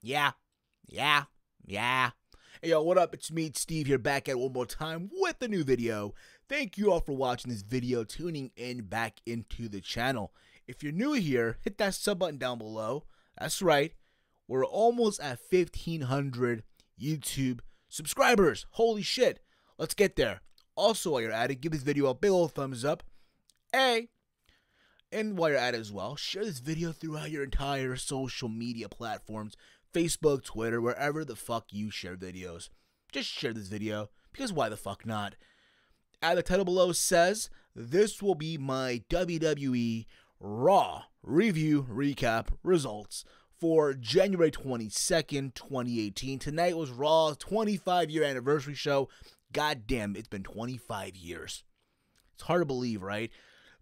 Yeah, yeah, yeah. Hey, yo, what up? It's me, Steve, here back at it one more time with a new video. Thank you all for watching this video, tuning in back into the channel. If you're new here, hit that sub button down below. That's right. We're almost at 1,500 YouTube subscribers. Holy shit. Let's get there. Also, while you're at it, give this video a big old thumbs up. Hey. And while you're at it as well, share this video throughout your entire social media platforms. Facebook, Twitter, wherever the fuck you share videos. Just share this video, because why the fuck not? As the title below says, this will be my WWE RAW review recap results for January 22nd, 2018. Tonight was Raw's 25-year anniversary show. God damn, it's been 25 years. It's hard to believe, right?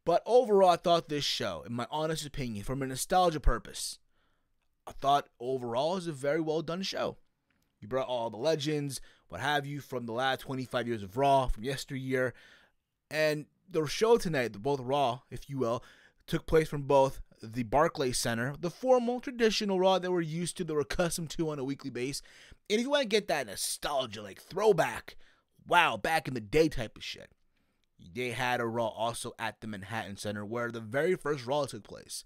But overall, I thought this show, in my honest opinion, from a nostalgia purpose, I thought overall it was a very well done show. You brought all the legends, what have you, from the last 25 years of Raw, from yesteryear. And the show tonight, both Raw, if you will, took place from both the Barclays Center, the formal, traditional Raw that we're used to, that we're accustomed to on a weekly basis. And if you want to get that nostalgia, like throwback, wow, back in the day type of shit, they had a Raw also at the Manhattan Center where the very first Raw took place.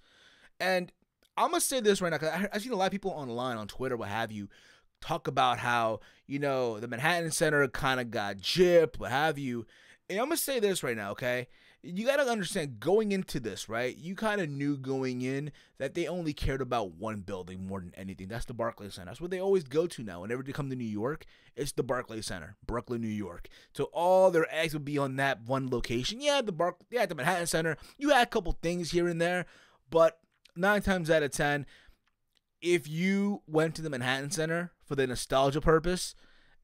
And I'm going to say this right now, because I've seen a lot of people online, on Twitter, what have you, talk about how, you know, the Manhattan Center kind of got gypped, what have you. And I'm going to say this right now, okay? You got to understand, going into this, right, you kind of knew going in that they only cared about one building more than anything. That's the Barclays Center. That's what they always go to now. Whenever they come to New York, it's the Barclays Center, Brooklyn, New York. So all their eggs would be on that one location. Yeah, the Manhattan Center. You had a couple things here and there, but 9 times out of 10, if you went to the Manhattan Center for the nostalgia purpose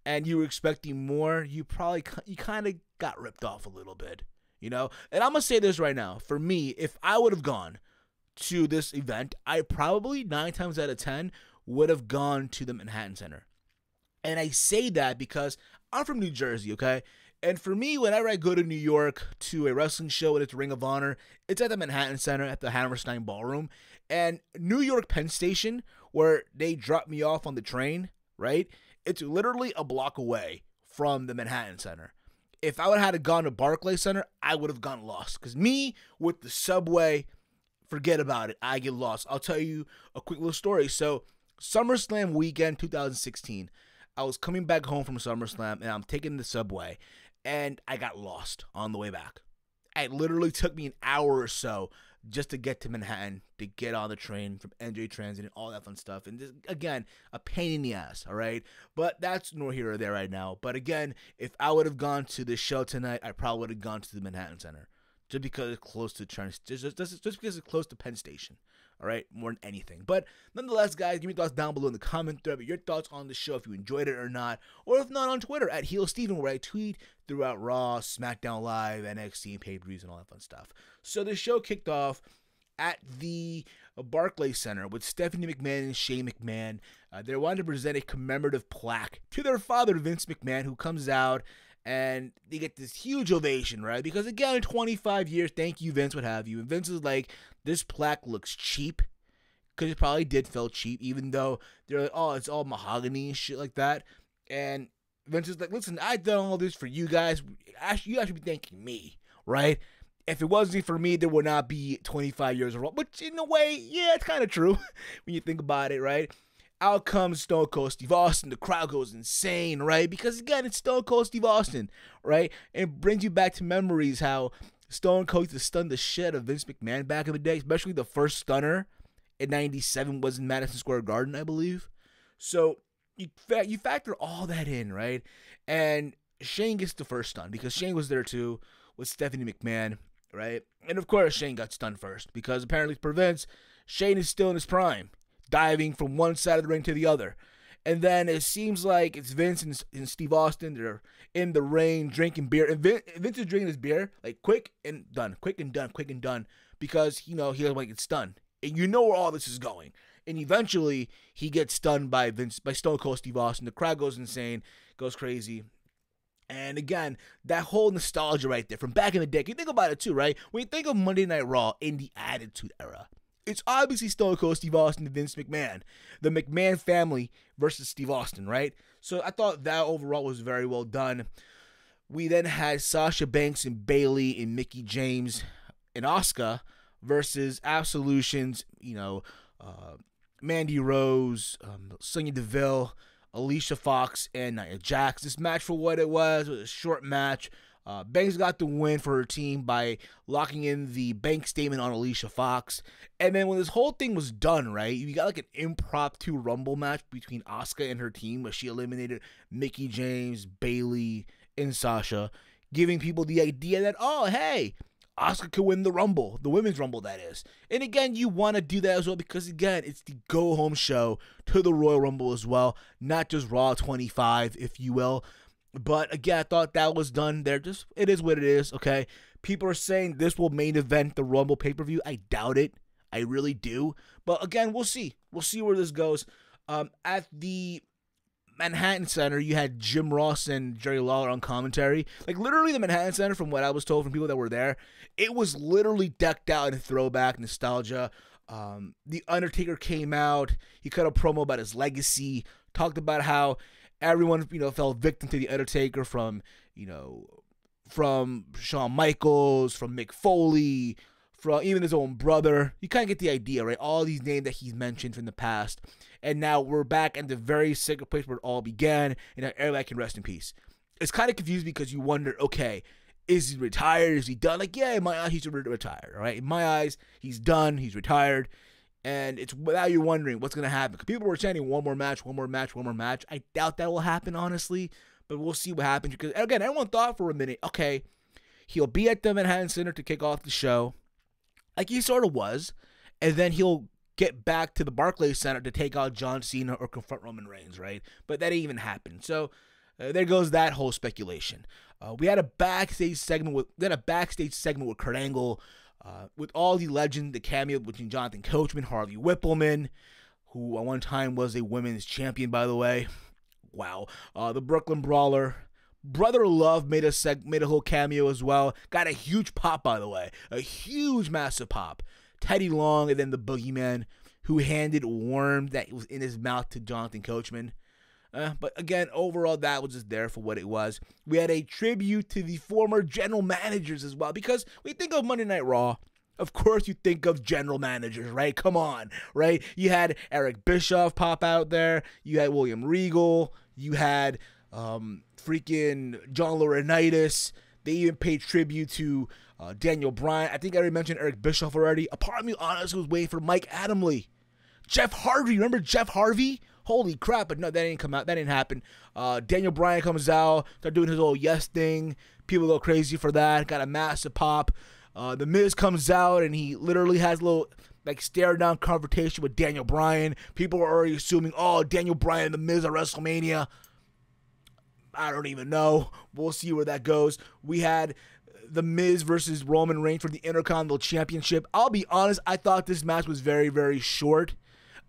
and you were expecting more, you kind of got ripped off a little bit, you know? And I'm going to say this right now. For me, if I would have gone to this event, I probably 9 times out of 10 would have gone to the Manhattan Center. And I say that because I'm from New Jersey, okay? And for me, whenever I go to New York to a wrestling show and it's Ring of Honor, it's at the Manhattan Center at the Hammerstein Ballroom. And New York Penn Station, where they drop me off on the train, right? It's literally a block away from the Manhattan Center. If I would have had gone to Barclays Center, I would have gotten lost. Because me, with the subway, forget about it. I get lost. I'll tell you a quick little story. So, SummerSlam weekend 2016. I was coming back home from SummerSlam, and I'm taking the subway, and I got lost on the way back. It literally took me an hour or so just to get to Manhattan, to get on the train from NJ Transit and all that fun stuff. And just, again, a pain in the ass, all right? But that's nor here or there right now. But again, if I would have gone to this show tonight, I probably would have gone to the Manhattan Center. Just because it's close to just because it's close to Penn Station. All right, more than anything. But nonetheless, guys, give me thoughts down below in the comment thread. Your thoughts on the show, if you enjoyed it or not, or if not, on Twitter at HeelSteven, where I tweet throughout Raw, SmackDown Live, NXT, and pay-per-views, and all that fun stuff. So the show kicked off at the Barclays Center with Stephanie McMahon and Shane McMahon. They wanted to present a commemorative plaque to their father, Vince McMahon, who comes out. And they get this huge ovation, right? Because, again, 25 years, thank you, Vince, what have you. And Vince is like, this plaque looks cheap. Because it probably did feel cheap, even though they're like, oh, it's all mahogany and shit like that. And Vince is like, listen, I've done all this for you guys. You guys should be thanking me, right? If it wasn't for me, there would not be 25 years of Raw. Which, in a way, yeah, it's kind of true when you think about it, right? Out comes Stone Cold Steve Austin. The crowd goes insane, right? Because, again, it's Stone Cold Steve Austin, right? And it brings you back to memories how Stone Cold used to stun the shit of Vince McMahon back in the day, especially the first stunner in 97 was in Madison Square Garden, I believe. So you factor all that in, right? And Shane gets the first stun because Shane was there too with Stephanie McMahon, right? And, of course, Shane got stunned first because apparently for Vince, Shane is still in his prime, diving from one side of the ring to the other. And then it seems like it's Vince and Steve Austin. They're in the ring drinking beer. And Vince is drinking his beer like quick and done, quick and done, quick and done. Because, you know, he doesn't want to get stunned. And you know where all this is going. And eventually he gets stunned by Stone Cold Steve Austin. The crowd goes insane, goes crazy. And again, that whole nostalgia right there from back in the day. You think about it too, right? When you think of Monday Night Raw in the Attitude Era, it's obviously Stone Cold Steve Austin and Vince McMahon. The McMahon family versus Steve Austin, right? So I thought that overall was very well done. We then had Sasha Banks and Bayley and Mickie James and Asuka versus Absolutions, Mandy Rose, Sonya Deville, Alicia Fox, and Nia Jax. This match, for what it was a short match. Banks got the win for her team by locking in the bank statement on Alicia Fox. And then when this whole thing was done, right, you got like an impromptu Rumble match between Asuka and her team where she eliminated Mickie James, Bayley, and Sasha, giving people the idea that, oh, hey, Asuka could win the Rumble, the Women's Rumble, that is. And again, you want to do that as well because, again, it's the go-home show to the Royal Rumble as well, not just Raw 25, if you will. But, again, I thought that was done there. Just, it is what it is, okay? People are saying this will main event the Rumble pay-per-view. I doubt it. I really do. But, again, we'll see. We'll see where this goes. At the Manhattan Center, you had Jim Ross and Jerry Lawler on commentary. Like, literally, the Manhattan Center, from what I was told from people that were there, it was literally decked out in throwback nostalgia. The Undertaker came out. He cut a promo about his legacy, talked about how everyone, fell victim to the Undertaker from Shawn Michaels, from Mick Foley, from even his own brother. You kind of get the idea, right? All these names that he's mentioned from the past. And now we're back at the very sacred place where it all began, and now everybody can rest in peace. It's kind of confusing because you wonder, okay, is he retired? Is he done? Like, yeah, in my eyes, he's retired, all right? In my eyes, he's done. He's retired. And it's now you're wondering what's going to happen. Because people were chanting one more match, one more match, one more match. I doubt that will happen, honestly. But we'll see what happens. Because, again, everyone thought for a minute, okay, he'll be at the Manhattan Center to kick off the show. Like he sort of was. And then he'll get back to the Barclays Center to take out John Cena or confront Roman Reigns, right? But that didn't even happen. So there goes that whole speculation. We had a backstage segment with Kurt Angle, with all the legend, the cameo between Jonathan Coachman, Harvey Whippleman, who at one time was a women's champion, by the way. Wow. The Brooklyn Brawler. Brother Love made a whole cameo as well. Got a huge pop, by the way. A huge, massive pop. Teddy Long, and then the Boogeyman, who handed a worm that was in his mouth to Jonathan Coachman. But again, overall, that was just there for what it was. We had a tribute to the former general managers as well, because we think of Monday Night Raw, of course you think of general managers, right? Come on, right? You had Eric Bischoff pop out there. You had William Regal. You had freaking John Laurinaitis. They even paid tribute to Daniel Bryan. I think I already mentioned Eric Bischoff already. A part of me honestly was waiting for Mike Adamle. Jeff Harvey. Remember Jeff Harvey? Holy crap, but no, that didn't come out. That didn't happen. Daniel Bryan comes out, start doing his whole yes thing. People go crazy for that. Got a massive pop. The Miz comes out, and he literally has a little stare-down confrontation with Daniel Bryan. People are already assuming, oh, Daniel Bryan and The Miz at WrestleMania. I don't even know. We'll see where that goes. We had The Miz versus Roman Reigns for the Intercontinental Championship. I'll be honest, I thought this match was very, very short.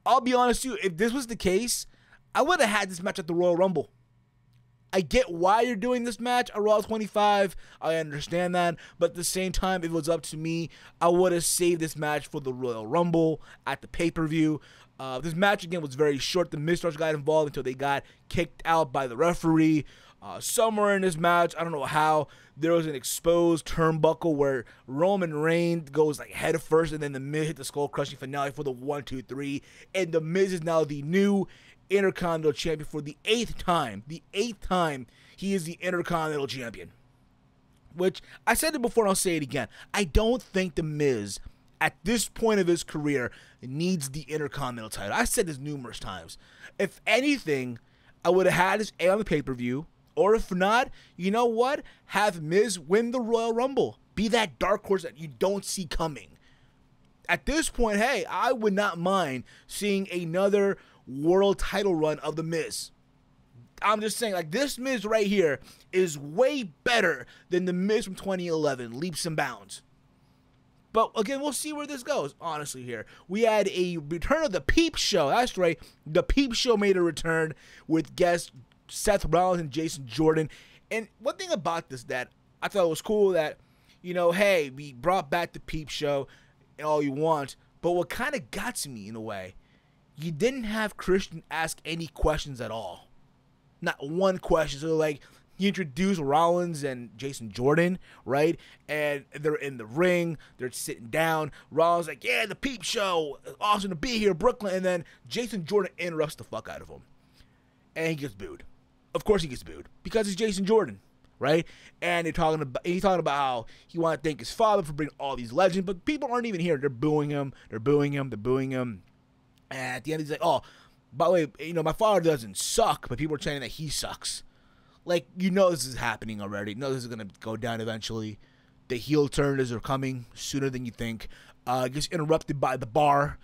I'll be honest with you, if this was the case, I would have had this match at the Royal Rumble. I get why you're doing this match at Raw 25. I understand that. But at the same time, if it was up to me, I would have saved this match for the Royal Rumble at the pay-per-view. This match, again, was very short. The Miz got involved until they got kicked out by the referee. Somewhere in this match, I don't know how, there was an exposed turnbuckle where Roman Reigns goes head first, and then the Miz hit the skull-crushing finale for the 1, 2, 3. And the Miz is now the new Intercontinental Champion for the 8th time. The 8th time he is the Intercontinental Champion. Which, I said it before and I'll say it again. I don't think the Miz, at this point of his career, needs the Intercontinental title. I said this numerous times. If anything, I would have had this on the pay-per-view. Or if not, you know what? Have Miz win the Royal Rumble. Be that dark horse that you don't see coming. At this point, hey, I would not mind seeing another world title run of the Miz. I'm just saying, this Miz right here is way better than the Miz from 2011, leaps and bounds. But again, we'll see where this goes, honestly, here. We had a return of the Peep Show. That's right. The Peep Show made a return with guests Seth Rollins and Jason Jordan. And one thing about this that I thought was cool that, hey, we brought back the Peep Show and all you want, But what kind of got to me in a way, you didn't have Christian ask any questions at all. Not one question. So like, he introduced Rollins and Jason Jordan, right? And they're in the ring. They're sitting down. Rollins like, yeah, the peep show. Awesome to be here, Brooklyn. And then Jason Jordan interrupts the fuck out of him. And he gets booed. Of course he gets booed. Because he's Jason Jordan, right? And he's talking about how he wanted to thank his father for bringing all these legends. But people aren't even here. They're booing him. They're booing him. They're booing him. And at the end, he's like, oh, by the way, you know, my father doesn't suck, but people are saying that he sucks. Like, you know this is happening already. You know this is going to go down eventually. The heel turners are coming sooner than you think. Gets interrupted by the bar,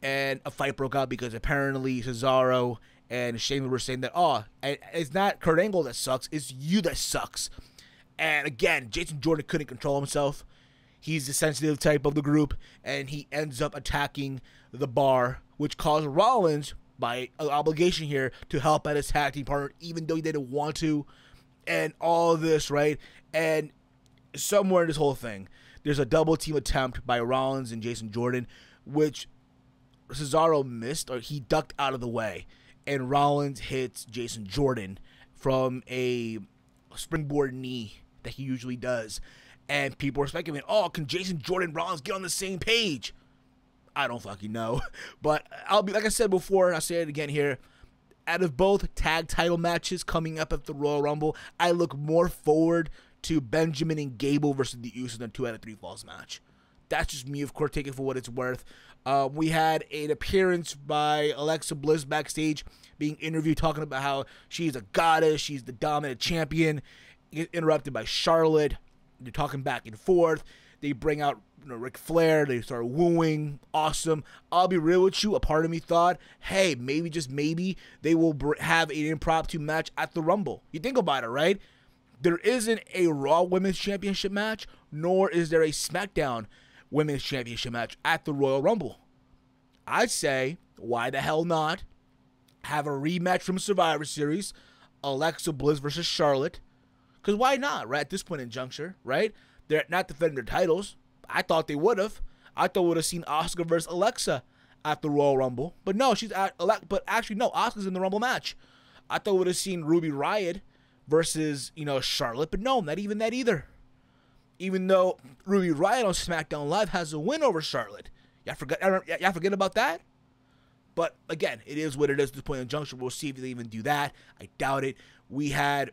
and a fight broke out because apparently Cesaro and Sheamus were saying that, oh, it's not Kurt Angle that sucks, it's you that sucks. And again, Jason Jordan couldn't control himself. He's the sensitive type of the group, and he ends up attacking the bar, which caused Rollins, by obligation here, to help out his tag team partner, even though he didn't want to, and all this, right? And somewhere in this whole thing, there's a double team attempt by Rollins and Jason Jordan, which Cesaro missed, or he ducked out of the way, and Rollins hits Jason Jordan from a springboard knee that he usually does, and people are speculating, oh, can Jason Jordan and Rollins get on the same page? I don't fucking know. But I'll be, like I said before, and I'll say it again here, out of both tag title matches coming up at the Royal Rumble, I look more forward to Benjamin and Gable versus the Usos than 2 out of 3 Falls match. That's just me, of course, take it for what it's worth. We had an appearance by Alexa Bliss backstage, being interviewed, talking about how she's a goddess, she's the dominant champion. Interrupted by Charlotte. They're talking back and forth. They bring out, you know, Ric Flair. They start wooing. Awesome. I'll be real with you. A part of me thought, hey, maybe, just maybe, they will have an impromptu match at the Rumble. You think about it, right? There isn't a Raw Women's Championship match, nor is there a SmackDown Women's Championship match at the Royal Rumble. I'd say, why the hell not have a rematch from Survivor Series, Alexa Bliss versus Charlotte? Because why not, right, at this point in juncture, right? They're not defending their titles. I thought they would have. I thought we would have seen Asuka versus Alexa at the Royal Rumble. But no, she's at but actually, no, Asuka's in the Rumble match. I thought we would have seen Ruby Riott versus, you know, Charlotte. But no, not even that either. Even though Ruby Riott on SmackDown Live has a win over Charlotte. Y'all forget about that? But again, it is what it is at this point in juncture. We'll see if they even do that. I doubt it. We had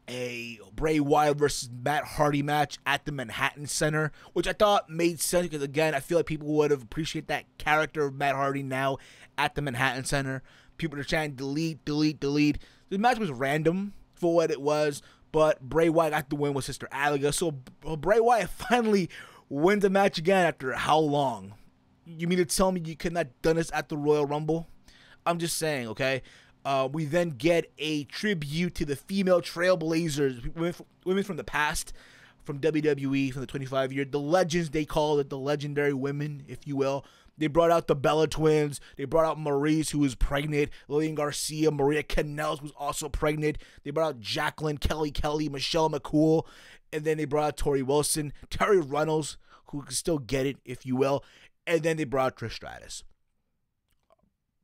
a Bray Wyatt versus Matt Hardy match at the Manhattan Center, which I thought made sense because, again, I feel like people would have appreciated that character of Matt Hardy now at the Manhattan Center. People are trying to delete. The match was random for what it was, but Bray Wyatt got the win with Sister Abigail. So Bray Wyatt finally wins the match again after how long? You mean to tell me you could not have done this at the Royal Rumble? I'm just saying, okay? We then get a tribute to the female trailblazers, women from the past, from WWE, from the 25-year, the legends, they call it, the legendary women, if you will. They brought out the Bella Twins. They brought out Maurice, who was pregnant. Lillian Garcia, Maria Kanellis was also pregnant. They brought out Jacqueline, Kelly, Michelle McCool. And then they brought out Tori Wilson, Terry Runnels, who can still get it, if you will. And then they brought out Trish Stratus.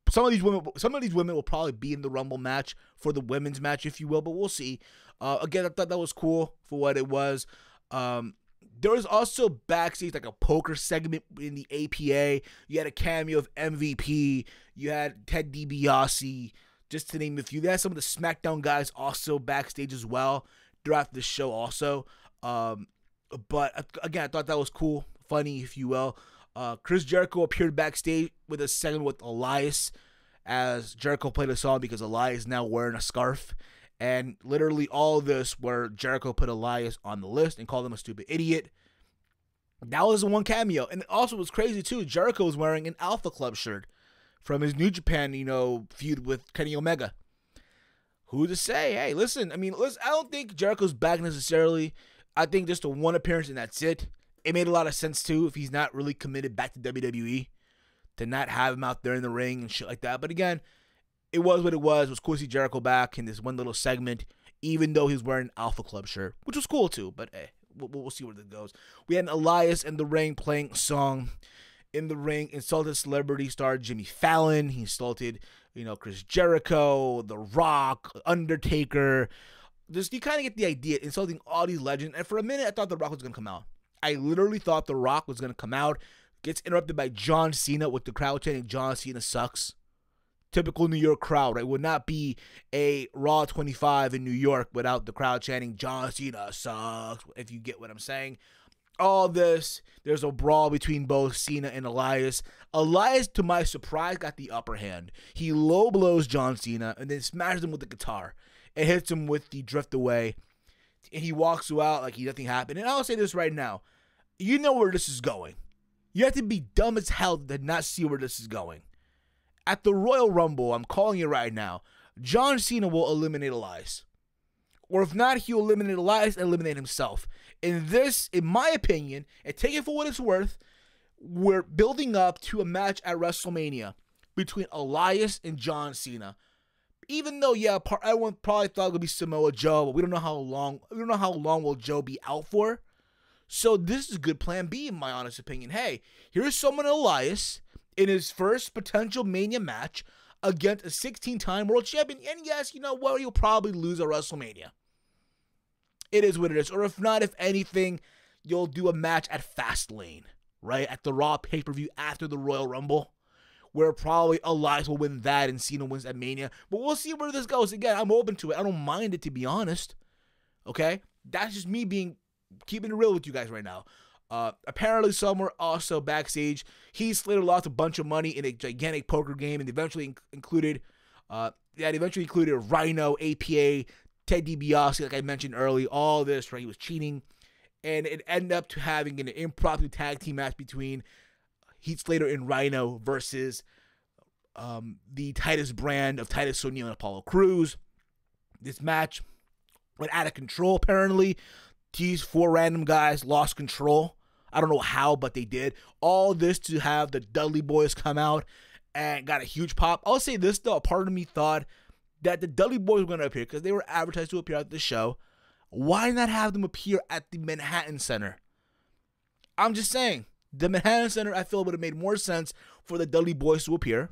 Some of these women will probably be in the Rumble match for the women's match, if you will, but we'll see. Again, I thought that was cool for what it was. There was also backstage like a poker segment in the APA. You had a cameo of MVP. You had Ted DiBiase, just to name a few. They had some of the SmackDown guys also backstage as well throughout the show also. But again, I thought that was cool, funny, if you will. Chris Jericho appeared backstage with a segment with Elias as Jericho played a song because Elias is now wearing a scarf. And literally all of this where Jericho put Elias on the list and called him a stupid idiot. That was the one cameo. And it also was crazy too. Jericho was wearing an Alpha Club shirt from his New Japan, feud with Kenny Omega. Who to say? Hey, listen, I don't think Jericho's back necessarily. I think just a one appearance and that's it. It made a lot of sense, too, if he's not really committed back to WWE, to not have him out there in the ring and shit like that. But again, it was what it was. It was cool to see Jericho back in this one little segment, even though he was wearing an Alpha Club shirt, which was cool, too. But hey, we'll see where that goes. We had Elias in the ring playing a song, in the ring, insulted celebrity star Jimmy Fallon. He insulted, Chris Jericho, The Rock, Undertaker. Just, you kind of get the idea, insulting all these legends. And for a minute, I thought The Rock was going to come out. I literally thought The Rock was going to come out. Gets interrupted by John Cena with the crowd chanting, John Cena sucks. Typical New York crowd, right? Would not be a Raw 25 in New York without the crowd chanting, John Cena sucks, if you get what I'm saying. All this, there's a brawl between both Cena and Elias. Elias, to my surprise, got the upper hand. He low blows John Cena and then smashes him with the guitar. It hits him with the drift away. And he walks out like nothing happened. And I'll say this right now. You know where this is going. You have to be dumb as hell to not see where this is going. At the Royal Rumble, I'm calling it right now, John Cena will eliminate Elias. Or if not, he'll eliminate Elias and eliminate himself. And this, in my opinion, and take it for what it's worth, we're building up to a match at WrestleMania between Elias and John Cena. Even though, everyone probably thought it would be Samoa Joe, but we don't know how long. We don't know how long will Joe be out for. So this is a good plan B, in my honest opinion. Hey, here's someone, Elias, in his first potential Mania match against a 16-time world champion. And yes, you know what? He'll probably lose at WrestleMania. It is what it is. Or if not, if anything, you'll do a match at Fastlane, right? At the Raw pay-per-view after the Royal Rumble, where probably Elias will win that and Cena wins at Mania. But we'll see where this goes. Again, I'm open to it. I don't mind it, to be honest. Okay? That's just me keeping it real with you guys right now. Apparently, somewhere also backstage, Heath Slater lost a bunch of money in a gigantic poker game, and eventually included Rhino, APA, Ted DiBiase, like I mentioned earlier. All this, right? He was cheating, and it ended up to having an impromptu tag team match between Heath Slater and Rhino versus the Titus brand of Titus O'Neil and Apollo Crews. This match went out of control, apparently. These 4 random guys lost control. I don't know how, but they did. All this to have the Dudley Boys come out and got a huge pop. I'll say this, though. A part of me thought that the Dudley Boys were going to appear because they were advertised to appear at the show. Why not have them appear at the Manhattan Center? I'm just saying. The Manhattan Center, I feel, would have made more sense for the Dudley Boys to appear.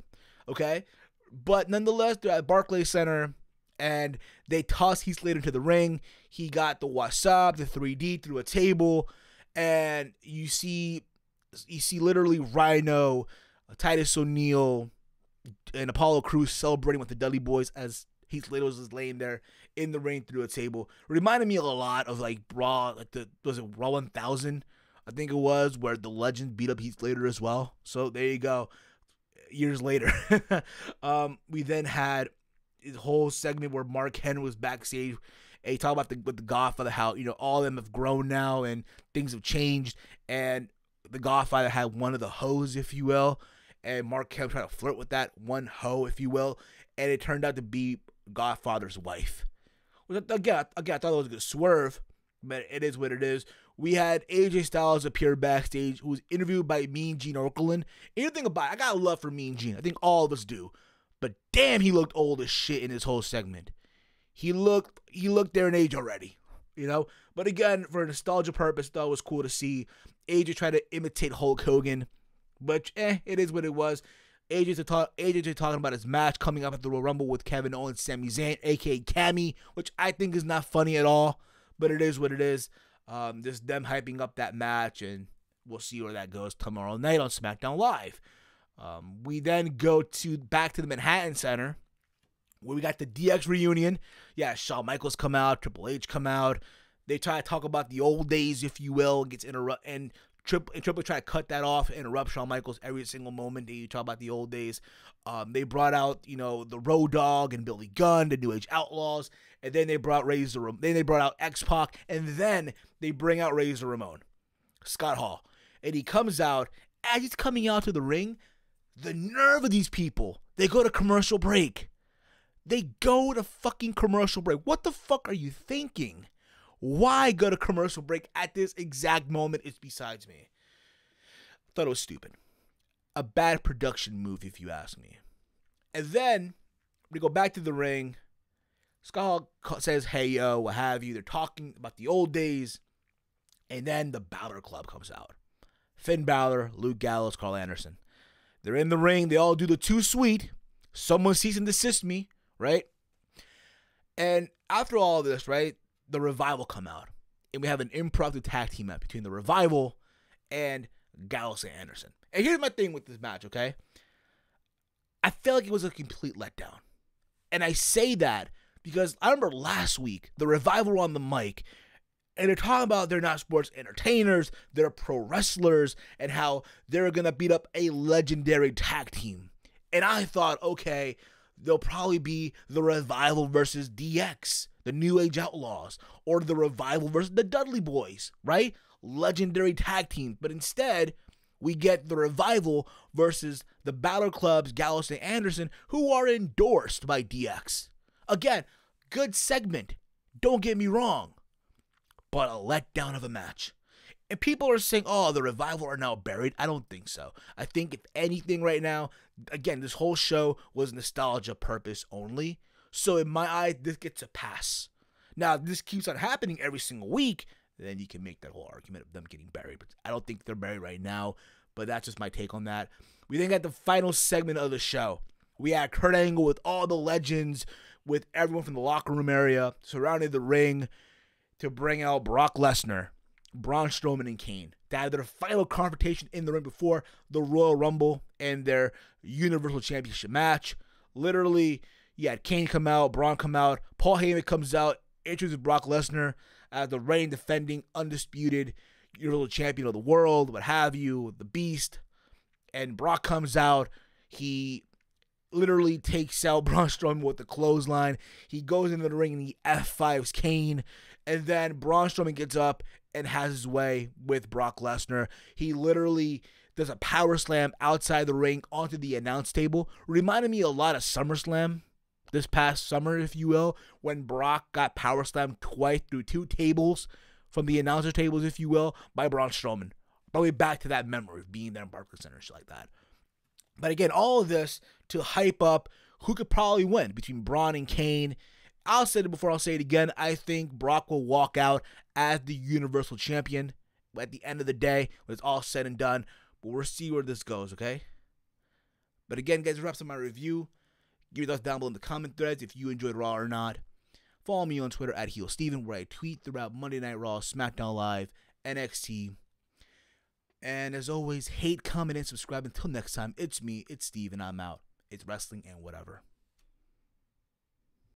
Okay? But nonetheless, they're at Barclays Center, and they tossed Heath Slater into the ring. He got the wasab, the 3D through a table, and you see literally Rhino, Titus O'Neil, and Apollo Crews celebrating with the Dudley Boys as Heath Slater was just laying there in the ring through a table. Reminded me a lot of like Raw, was it Raw 1000? I think it was, where the Legend beat up Heath Slater as well. So there you go. Years later, we then had this whole segment where Mark Henry was backstage. And he talked about with the Godfather, how all of them have grown now and things have changed. And the Godfather had one of the hoes, if you will, and Mark Henry tried to flirt with that one hoe, if you will, and it turned out to be Godfather's wife. Again, I thought it was a good swerve, but it is what it is. We had AJ Styles appear backstage, who was interviewed by Mean Gene Okerlund. Anything about it, I got love for Mean Gene. I think all of us do. But damn, he looked old as shit in this whole segment. He looked there in age already, But again, for a nostalgia purpose, though, it was cool to see AJ try to imitate Hulk Hogan. But it is what it was. AJ talking about his match coming up at the Royal Rumble with Kevin Owens, Sami Zayn, a.k.a. Cammy, which I think is not funny at all. But it is what it is. Just them hyping up that match, and we'll see where that goes tomorrow night on SmackDown Live. We then go back to the Manhattan Center, where we got the DX reunion. Yeah, Shawn Michaels come out, Triple H come out. They try to talk about the old days, if you will, gets interrupted, and Triple H try to cut that off, interrupt Shawn Michaels every single moment that you talk about the old days. They brought out, the Road Dogg and Billy Gunn, the New Age Outlaws, and then they brought out X-Pac, and then they bring out Razor Ramon, Scott Hall, and he comes out. As he's coming out to the ring, the nerve of these people, they go to commercial break. They go to fucking commercial break. What the fuck are you thinking? Why go to commercial break at this exact moment? It's besides me. I thought it was stupid. A bad production move, if you ask me. And then we go back to the ring. Scott says, hey, yo, what have you. They're talking about the old days. And then the Balor Club comes out. Finn Balor, Luke Gallows, Carl Anderson. They're in the ring. They all do the too sweet. Someone cease and desist me, right? And after all of this, right, the Revival come out. And we have an impromptu tag team match between the Revival and Gallows and Anderson. And here's my thing with this match, okay? I feel like it was a complete letdown. And I say that because I remember last week, the Revival were on the mic, and they're talking about they're not sports entertainers, they're pro wrestlers, and how they're going to beat up a legendary tag team. And I thought, okay, they'll probably be the Revival versus DX, the New Age Outlaws, or the Revival versus the Dudley Boys, right? Legendary tag team. But instead, we get the Revival versus the Balor Clubs, Gallows and Anderson, who are endorsed by DX. Again, good segment. Don't get me wrong. But a letdown of a match. And people are saying, oh, the Revival are now buried. I don't think so. I think if anything right now, again, this whole show was nostalgia purpose only. So in my eyes, this gets a pass. Now, if this keeps on happening every single week, then you can make that whole argument of them getting buried. But I don't think they're buried right now. But that's just my take on that. We then got the final segment of the show. We had Kurt Angle with all the legends, with everyone from the locker room area surrounding the ring to bring out Brock Lesnar, Braun Strowman, and Kane. They had their final confrontation in the ring before the Royal Rumble and their Universal Championship match. Literally, you had Kane come out, Braun come out, Paul Heyman comes out, introduces Brock Lesnar as the reigning, defending, undisputed Universal Champion of the world, what have you, the Beast. And Brock comes out. He literally takes out Braun Strowman with the clothesline. He goes into the ring and he F5s Kane. And then Braun Strowman gets up and has his way with Brock Lesnar. He literally does a power slam outside the ring onto the announce table. Reminded me a lot of SummerSlam this past summer, if you will, when Brock got power slammed twice through two tables from the announcer tables, if you will, by Braun Strowman. Probably back to that memory of being there in Barclays Center and shit like that. But again, all of this to hype up who could probably win between Braun and Kane. I'll say it before I'll say it again. I think Brock will walk out as the Universal Champion at the end of the day when it's all said and done. But we'll see where this goes, okay? But again, guys, wraps up my review. Give your thoughts down below in the comment threads if you enjoyed Raw or not. Follow me on Twitter at HeelSteven, where I tweet throughout Monday Night Raw, SmackDown Live, NXT. And as always, hate, comment, and subscribe. Until next time, it's me, it's Steve, and I'm out. It's wrestling and whatever.